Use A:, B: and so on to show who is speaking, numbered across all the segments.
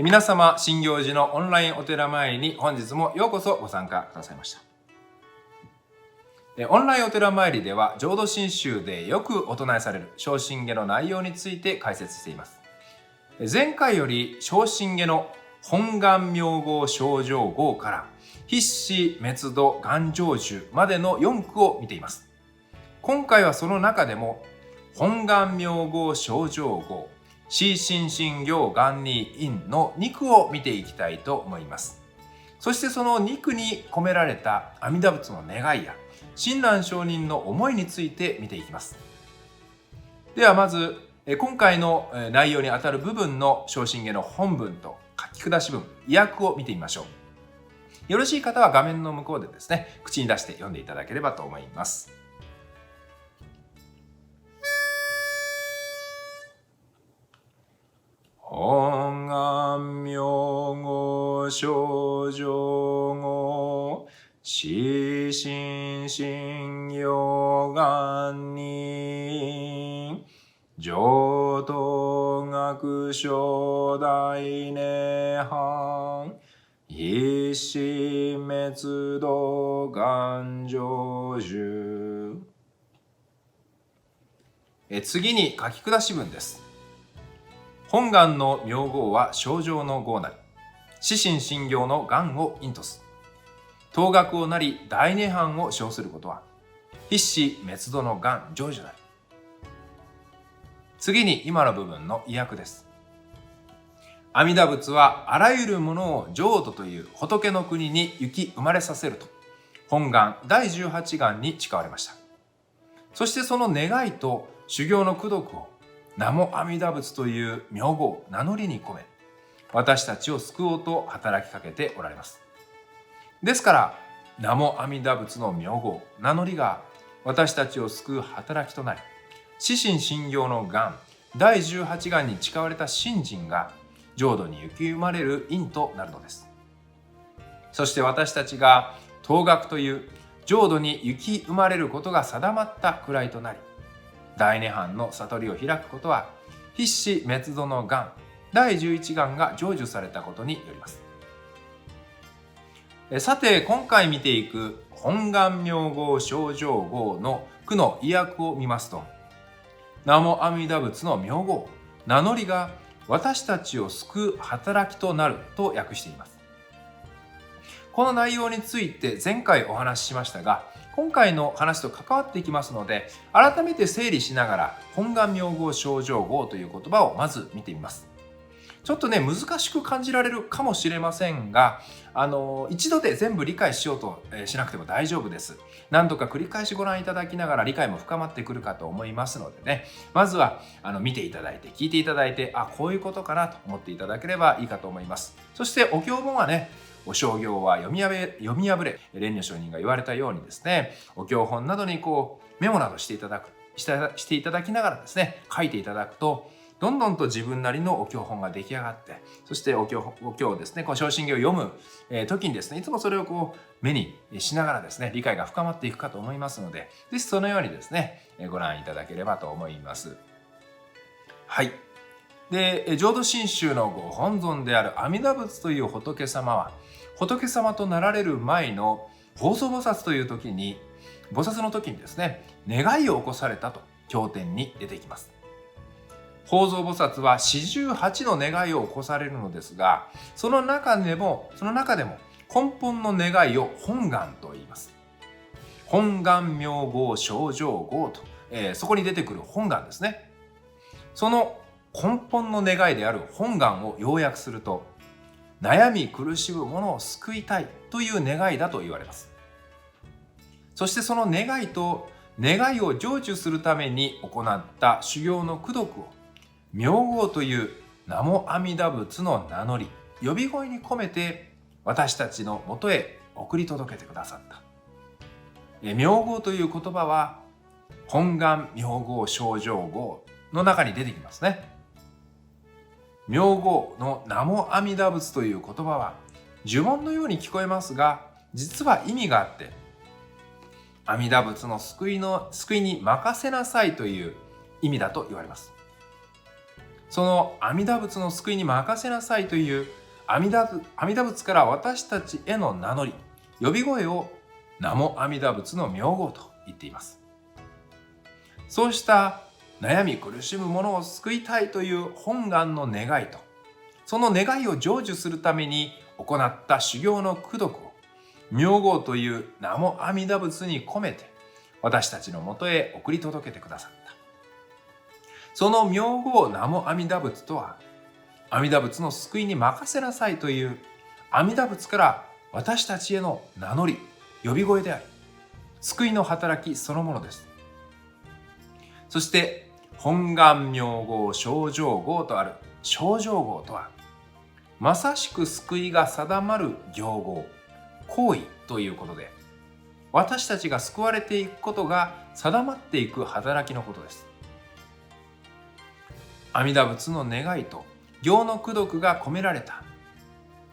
A: 皆様、新行寺のオンラインお寺参りに本日もようこそご参加くださいました。オンラインお寺参りでは浄土真宗でよくお唱えされる正真下の内容について解説しています。前回より正真下の本願明号正浄号から必至滅度願成就までの4句を見ています。今回はその中でも本願明号正浄号至真心行願に因の2句を見ていきたいと思います。そしてその2句に込められた阿弥陀仏の願いや親鸞上人の思いについて見ていきます。ではまず今回の内容にあたる部分の正真下の本文と書き下し文、意訳を見てみましょう。よろしい方は画面の向こうでですね、口に出して読んでいただければと思います。本願明号正浄号至真心行願に浄土学正大涅槃必至滅度願成就。次に書き下し文です。本願の明号は正浄の号なり、至真心行の願を因とす。当学をなり大涅槃を称することは、必至滅度の願成就なり。次に今の部分の意訳です。阿弥陀仏はあらゆるものを浄土という仏の国に行き生まれさせると、本願第18願に誓われました。そしてその願いと修行の功徳を南無阿弥陀仏という名号、名乗りに込め、私たちを救おうと働きかけておられます。ですから、南無阿弥陀仏の名号、名乗りが私たちを救う働きとなり、至真心行の願、第18願に誓われた信心が浄土に行き生まれる因となるのです。そして私たちが当学という浄土に行き生まれることが定まったくらいとなり、大涅槃の悟りを開くことは必至滅度の願第11願が成就されたことによります。さて今回見ていく本願明号正浄号の句の意訳を見ますと、南無阿弥陀仏の名号、名乗りが私たちを救う働きとなると訳しています。この内容について前回お話ししましたが、今回の話と関わっていきますので、改めて整理しながら本願明号正浄号という言葉をまず見てみます。ちょっとね、難しく感じられるかもしれませんが、一度で全部理解しようとしなくても大丈夫です。何度か繰り返しご覧いただきながら理解も深まってくるかと思いますのでね、まずは見ていただいて、聞いていただいて、こういうことかなと思っていただければいいかと思います。そしてお経本はね、お正行は読み破れ、蓮如上人が言われたようにですね、お経本などにメモなどしていただきながらですね、書いていただくと、どんどんと自分なりのお経本が出来上がって、そしてお経をですね、正真下を読む時にですね、いつもそれを目にしながらですね、理解が深まっていくかと思いますので、ぜひそのようにですね、ご覧いただければと思います。はい。で、浄土真宗のご本尊である阿弥陀仏という仏様は、仏様となられる前の法蔵菩薩という時に、菩薩の時にですね、願いを起こされたと経典に出てきます。法蔵菩薩は48の願いを起こされるのですが、その中でも根本の願いを本願と言います。本願明号正浄号と、そこに出てくる本願ですね。その根本の願いである本願を要約すると、悩み苦しむ者を救いたいという願いだと言われます。そしてその願いと願いを成就するために行った修行の功徳を明号という南無阿弥陀仏の名乗り、呼び声に込めて私たちのもとへ送り届けてくださった。明号という言葉は本願明号正浄号の中に出てきますね。明号の南無阿弥陀仏という言葉は呪文のように聞こえますが、実は意味があって、阿弥陀仏の救いに任せなさいという意味だと言われます。その阿弥陀仏の救いに任せなさいという阿弥陀仏から私たちへの名乗り、呼び声を名も阿弥陀仏の名号と言っています。そうした悩み苦しむ者を救いたいという本願の願いと、その願いを成就するために行った修行の功徳を名号という名も阿弥陀仏に込めて私たちのもとへ送り届けてくださった。その名号名も阿弥陀仏とは、阿弥陀仏の救いに任せなさいという阿弥陀仏から私たちへの名乗り、呼び声であり、救いの働きそのものです。そして本願名号正常号とある正常号とは、まさしく救いが定まる行号、行為ということで、私たちが救われていくことが定まっていく働きのことです。阿弥陀仏の願いと行の功徳が込められた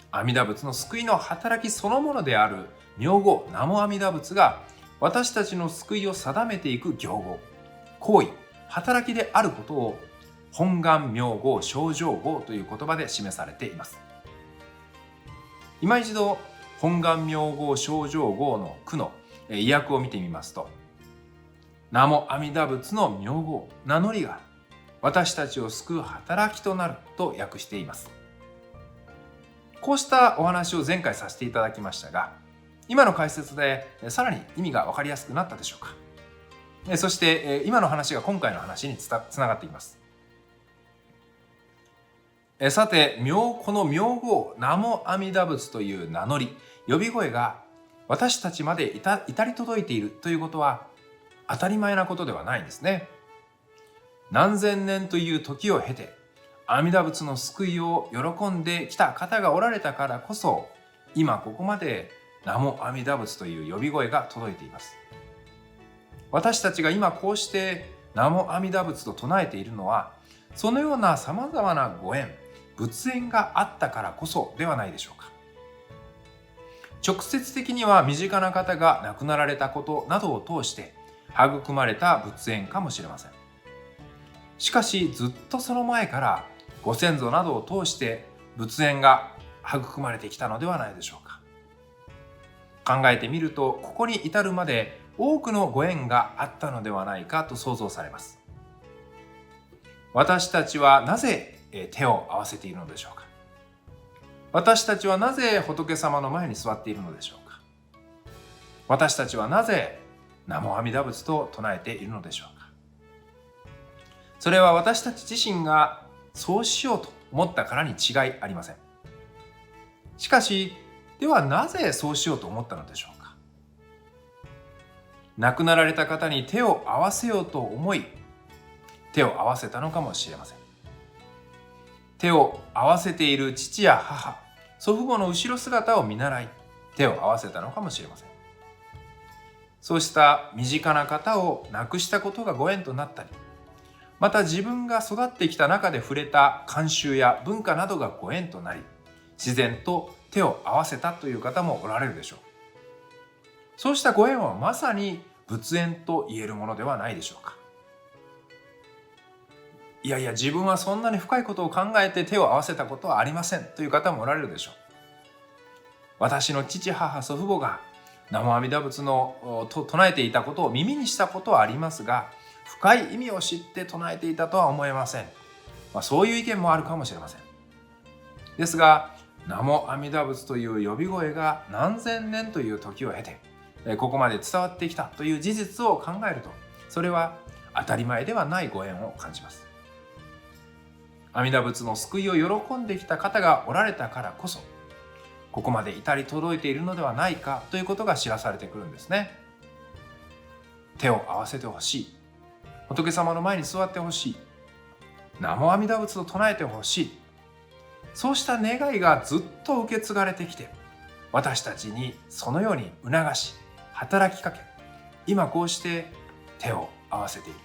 A: 阿弥陀仏の救いの働きそのものである名号名も阿弥陀仏が私たちの救いを定めていく行号、行為、働きであることを本願名号正常号という言葉で示されています。今一度本願名号正常号の句の意訳を見てみますと、名も阿弥陀仏の名号、名乗りが私たちを救う働きとなると訳しています。こうしたお話を前回させていただきましたが、今の解説でさらに意味が分かりやすくなったでしょうか。そして今の話が今回の話につながっています。さて、この名号名も阿弥陀仏という名乗り、呼び声が私たちまで至り届いているということは当たり前なことではないんですね。何千年という時を経て阿弥陀仏の救いを喜んできた方がおられたからこそ、今ここまで名も阿弥陀仏という呼び声が届いています。私たちが今こうして名も阿弥陀仏と唱えているのは、そのようなさまざまなご縁、仏縁があったからこそではないでしょうか。直接的には身近な方が亡くなられたことなどを通して育まれた仏縁かもしれません。しかしずっとその前からご先祖などを通して仏縁が育まれてきたのではないでしょうか。考えてみると、ここに至るまで多くのご縁があったのではないかと想像されます。私たちはなぜ手を合わせているのでしょうか。私たちはなぜ仏様の前に座っているのでしょうか。私たちはなぜ名も阿弥陀仏と唱えているのでしょうか。それは私たち自身がそうしようと思ったからに違いありません。しかし、ではなぜそうしようと思ったのでしょうか。亡くなられた方に手を合わせようと思い、手を合わせたのかもしれません。手を合わせている父や母、祖父母の後ろ姿を見習い、手を合わせたのかもしれません。そうした身近な方を亡くしたことがご縁となったり、また自分が育ってきた中で触れた慣習や文化などがご縁となり、自然と手を合わせたという方もおられるでしょう。そうしたご縁はまさに仏縁と言えるものではないでしょうか。いやいや、自分はそんなに深いことを考えて手を合わせたことはありませんという方もおられるでしょう。私の父母祖父母が南無阿弥陀仏のと唱えていたことを耳にしたことはありますが、深い意味を知って唱えていたとは思えません。そういう意見もあるかもしれません。ですが、南無阿弥陀仏という呼び声が何千年という時を経てここまで伝わってきたという事実を考えると、それは当たり前ではないご縁を感じます。阿弥陀仏の救いを喜んできた方がおられたからこそ、ここまで至り届いているのではないかということが知らされてくるんですね。手を合わせてほしい。仏様の前に座ってほしい。南無阿弥陀仏と唱えてほしい。そうした願いがずっと受け継がれてきて、私たちにそのように促し、働きかけ、今こうして手を合わせている。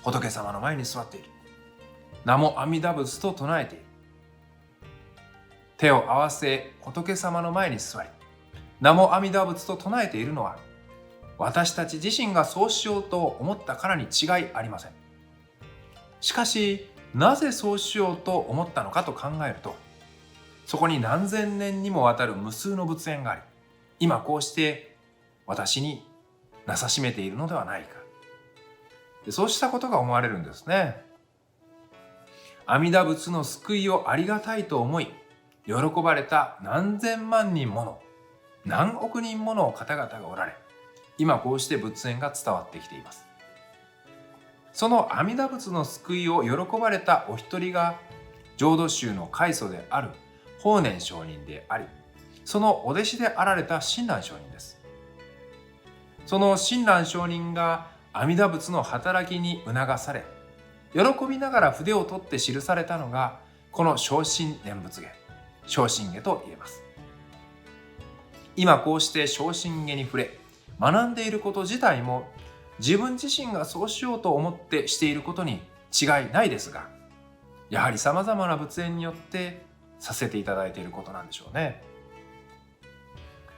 A: 仏様の前に座っている。南無阿弥陀仏と唱えている。手を合わせ仏様の前に座り、南無阿弥陀仏と唱えているのは、私たち自身がそうしようと思ったからに違いありません。しかし、なぜそうしようと思ったのかと考えると、そこに何千年にもわたる無数の仏縁があり、今こうして私になさしめているのではないか。そうしたことが思われるんですね。阿弥陀仏の救いをありがたいと思い、喜ばれた何千万人もの、何億人もの方々がおられ、今こうして仏縁が伝わってきています。その阿弥陀仏の救いを喜ばれたお一人が、浄土宗の開祖である法然上人であり、そのお弟子であられた親鸞上人です。その親鸞上人が阿弥陀仏の働きに促され、喜びながら筆を取って記されたのが、この正真念仏偈、正真偈と言えます。今こうして正真偈に触れ、学んでいること自体も、自分自身がそうしようと思ってしていることに違いないですが、やはり様々な仏縁によってさせていただいていることなんでしょうね。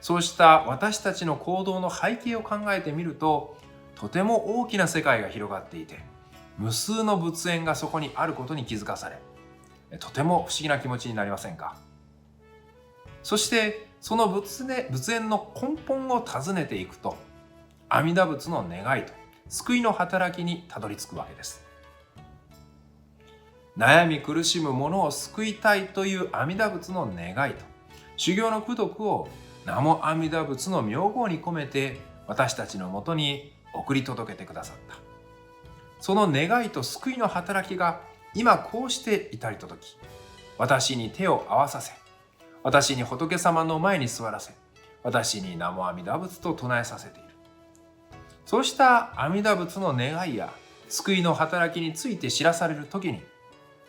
A: そうした私たちの行動の背景を考えてみると、とても大きな世界が広がっていて、無数の仏縁がそこにあることに気づかされ、とても不思議な気持ちになりませんか。そしてその仏縁の根本を尋ねていくと、阿弥陀仏の願いと救いの働きにたどり着くわけです。悩み苦しむ者を救いたいという阿弥陀仏の願いと修行の功徳を南無阿弥陀仏の名号に込めて私たちのもとに送り届けてくださった。その願いと救いの働きが今こうして至り届き、私に手を合わさせ、私に仏様の前に座らせ、私に南無阿弥陀仏と唱えさせている。そうした阿弥陀仏の願いや救いの働きについて知らされるときに、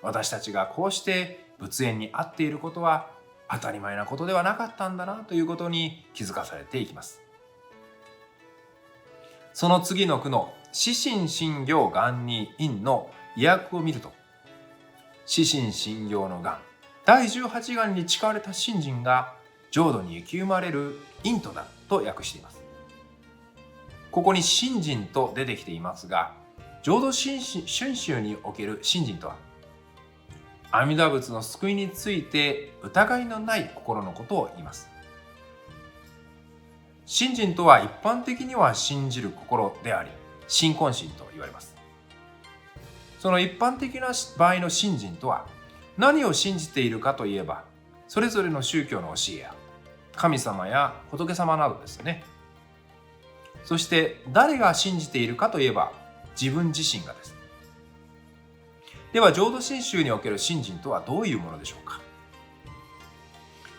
A: 私たちがこうして仏縁にあっていることは当たり前なことではなかったんだなということに気づかされていきます。その次の句の四神真行願に因の意訳を見ると、四神真行の願、第18願に誓われた信心が浄土に行き生まれる因となると訳しています。ここに信心と出てきていますが、浄土真宗における信心とは、阿弥陀仏の救いについて疑いのない心のことを言います。信心とは一般的には信じる心であり、信根心と言われます。その一般的な場合の信心とは、何を信じているかといえば、それぞれの宗教の教えや神様や仏様などですね。そして誰が信じているかといえば、自分自身がです。では浄土真宗における信心とはどういうものでしょうか。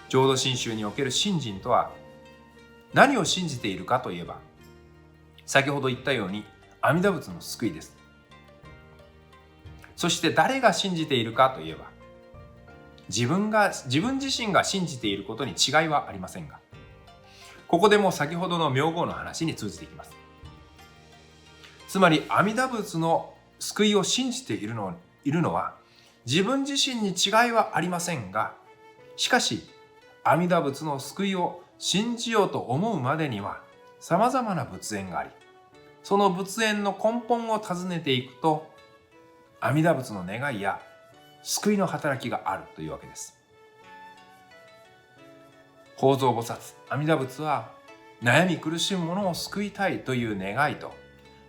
A: 浄土真宗における信心とは何を信じているかといえば、先ほど言ったように阿弥陀仏の救いです。そして誰が信じているかといえば、自分自身が信じていることに違いはありませんが、ここでも先ほどの名号の話に通じていきます。つまり阿弥陀仏の救いを信じているのは自分自身に違いはありませんが、しかし阿弥陀仏の救いを信じようと思うまでには様々な仏縁があり、その仏縁の根本を尋ねていくと、阿弥陀仏の願いや救いの働きがあるというわけです。法蔵菩薩、阿弥陀仏は悩み苦しむ者を救いたいという願いと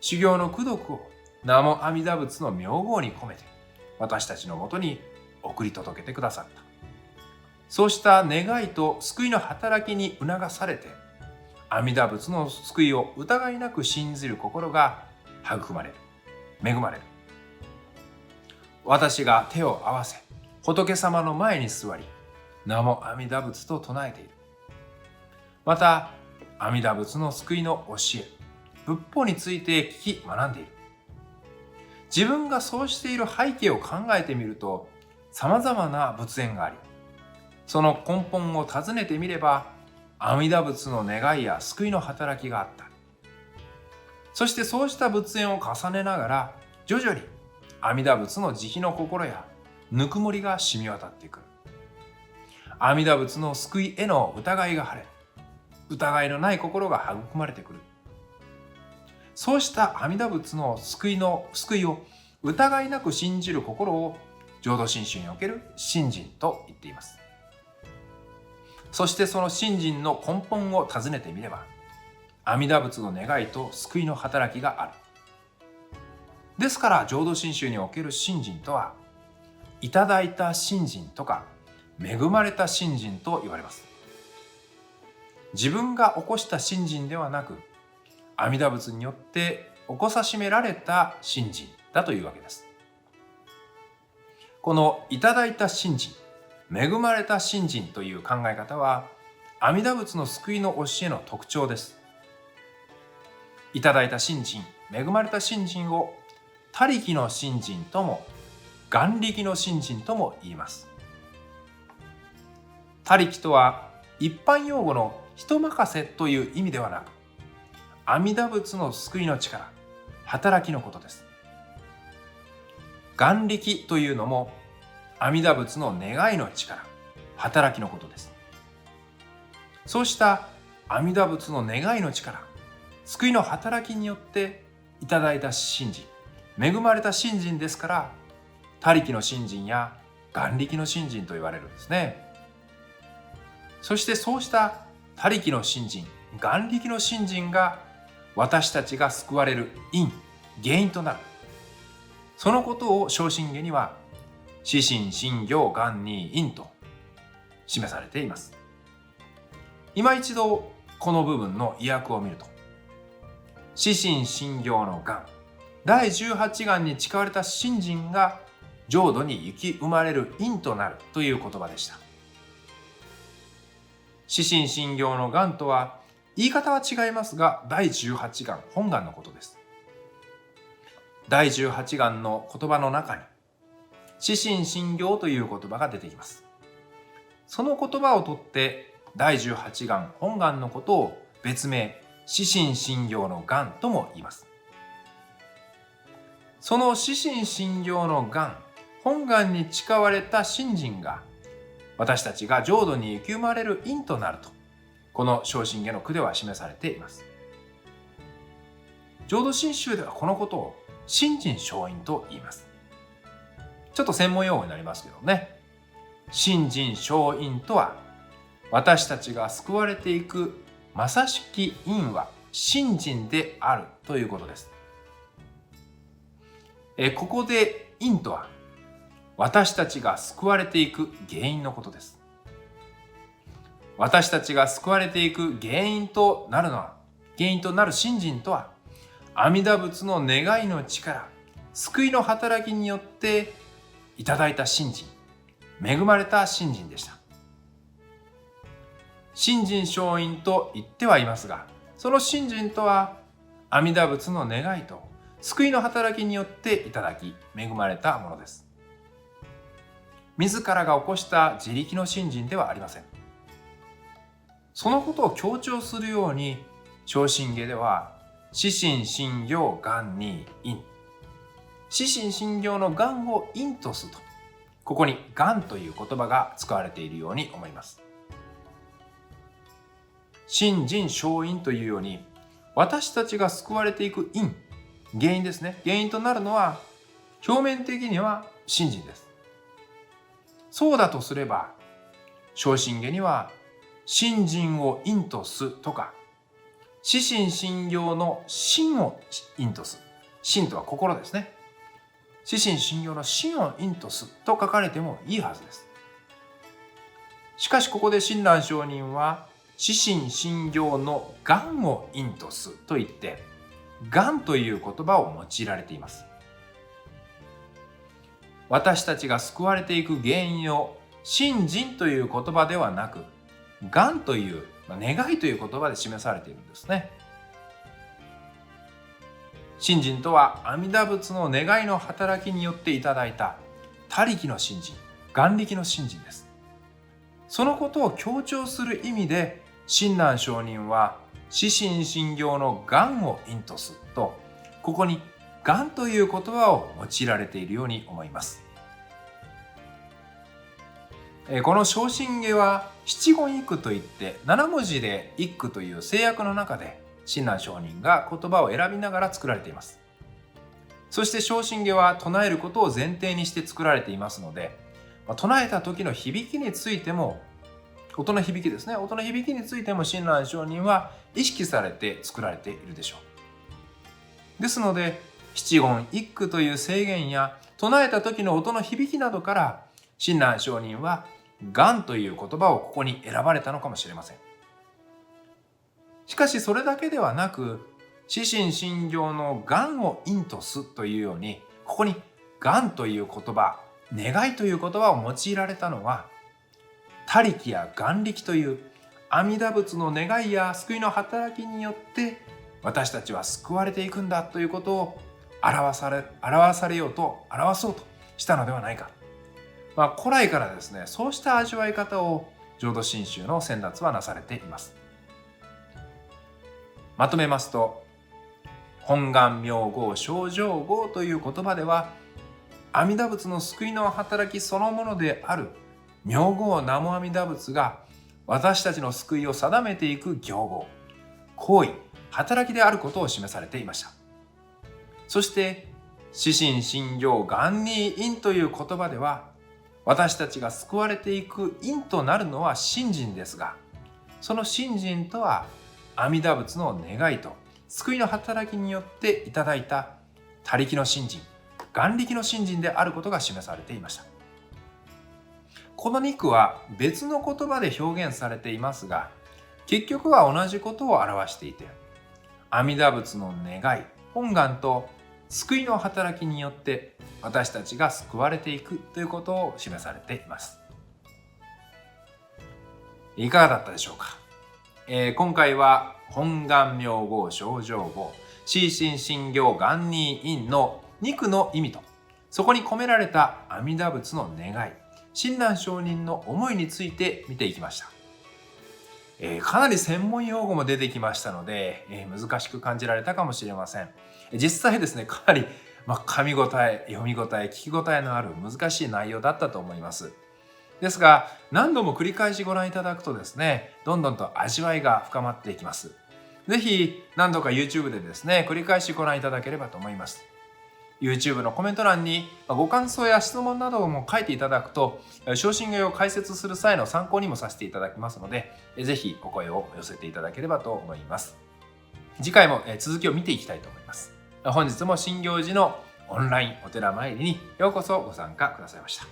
A: 修行の功徳を南無阿弥陀仏の名号に込めて私たちのもとに送り届けてくださった。そうした願いと救いの働きに促されて、阿弥陀仏の救いを疑いなく信じる心が育まれる、恵まれる。私が手を合わせ、仏様の前に座り、南無阿弥陀仏と唱えている。また、阿弥陀仏の救いの教え、仏法について聞き学んでいる。自分がそうしている背景を考えてみると、様々な仏縁があり、その根本を尋ねてみれば、阿弥陀仏の願いや救いの働きがあった。そしてそうした仏縁を重ねながら、徐々に阿弥陀仏の慈悲の心やぬくもりが染み渡ってくる。阿弥陀仏の救いへの疑いが晴れ、疑いのない心が育まれてくる。そうした阿弥陀仏の救いを疑いなく信じる心を浄土真宗における信心と言っています。そしてその信心の根本を尋ねてみれば、阿弥陀仏の願いと救いの働きがある。ですから浄土真宗における信心とは、いただいた信心とか恵まれた信心と言われます。自分が起こした信心ではなく、阿弥陀仏によって起こさしめられた信心だというわけです。このいただいた信心、恵まれた信心という考え方は、阿弥陀仏の救いの教えの特徴です。いただいた信心、恵まれた信心を他力の信心とも願力の信心とも言います。他力とは一般用語の人任せという意味ではなく、阿弥陀仏の救いの力、働きのことです。願力というのも阿弥陀仏の願いの力、働きのことです。そうした阿弥陀仏の願いの力、救いの働きによっていただいた信心、恵まれた信心ですから、他力の信心や願力の信心と言われるんですね。そしてそうした他力の信心、願力の信心が私たちが救われる因、原因となる。そのことを正信下には四神真行願に因と示されています。今一度この部分の意訳を見ると、四神真行の願、第18願に誓われた信心が浄土に行き生まれる因となるという言葉でした。四神真行の願とは言い方は違いますが、第18願本願のことです。第18願の言葉の中に四神真行という言葉が出てきます。その言葉を取って第18願本願のことを別名四神真行の願とも言います。その四神真行の願本願に誓われた信心が私たちが浄土に行き生まれる因となると、この正信下の句では示されています。浄土真宗ではこのことを信心正因と言います。ちょっと専門用語になりますけどね。信心正因とは、私たちが救われていくまさしき因は信心であるということです。ここで因とは、私たちが救われていく原因のことです。私たちが救われていく原因となる信心とは、阿弥陀仏の願いの力、救いの働きによっていただいた信心、恵まれた信心でした。信心正因と言ってはいますが、その信心とは阿弥陀仏の願いと救いの働きによっていただき恵まれたものです。自らが起こした自力の信心ではありません。そのことを強調するように正信下では四神真行願に因、四神真行の願を因とすと、ここに願という言葉が使われているように思います。信心正因というように、私たちが救われていく因、原因ですね。原因となるのは表面的には信心です。そうだとすれば、正信下には信心を因とすとか、四神真行の心を因とす、心とは心ですね。四神真行の心を因とすと書かれてもいいはずです。しかしここで親鸞上人は四神真行の願を因とすと言って、願という言葉を用いられています。私たちが救われていく原因を信心という言葉ではなく、願という願いという言葉で示されているんですね。信心とは阿弥陀仏の願いの働きによっていただいた他力の信心、願力の信心です。そのことを強調する意味で親鸞上人は四神真行の願を因とすと、ここに願という言葉を用いられているように思います。この正信下は七言一句といって7文字で一句という制約の中で親鸞上人が言葉を選びながら作られています。そして唱心経は唱えることを前提にして作られていますので、唱えた時の響きについても、音の響きですね、音の響きについても親鸞上人は意識されて作られているでしょう。ですので、七言一句という制限や唱えた時の音の響きなどから親鸞上人は願という言葉をここに選ばれたのかもしれません。しかしそれだけではなく、至心信行の願を因とすというように、ここに願という言葉、願いという言葉を用いられたのは、他力や願力という阿弥陀仏の願いや救いの働きによって私たちは救われていくんだということを表そうとしたのではないか。古来からですね、そうした味わい方を浄土真宗の先達はなされています。まとめますと、本願明号正常号という言葉では、阿弥陀仏の救いの働きそのものである明号南無阿弥陀仏が私たちの救いを定めていく行号、行為、働きであることを示されていました。そして至心信行願に因という言葉では、私たちが救われていく因となるのは信心ですが、その信心とは阿弥陀仏の願いと救いの働きによっていただいた他力の信心、願力の信心であることが示されていました。この2句は別の言葉で表現されていますが、結局は同じことを表していて、阿弥陀仏の願い、本願と救いの働きによって私たちが救われていくということを示されています。いかがだったでしょうか。今回は本願明号正常号至心信行願に因の2句の意味と、そこに込められた阿弥陀仏の願い、親鸞上人の思いについて見ていきました。かなり専門用語も出てきましたので、難しく感じられたかもしれません。実際ですね、かなり噛み応え、読み応え、聞き応えのある難しい内容だったと思います。ですが、何度も繰り返しご覧いただくとですね、どんどんと味わいが深まっていきます。ぜひ何度か YouTube でですね、繰り返しご覧いただければと思います。YouTube のコメント欄にご感想や質問なども書いていただくと、唱心経を解説する際の参考にもさせていただきますので、ぜひお声を寄せていただければと思います。次回も続きを見ていきたいと思います。本日も真行寺のオンラインお寺参りにようこそご参加くださいました。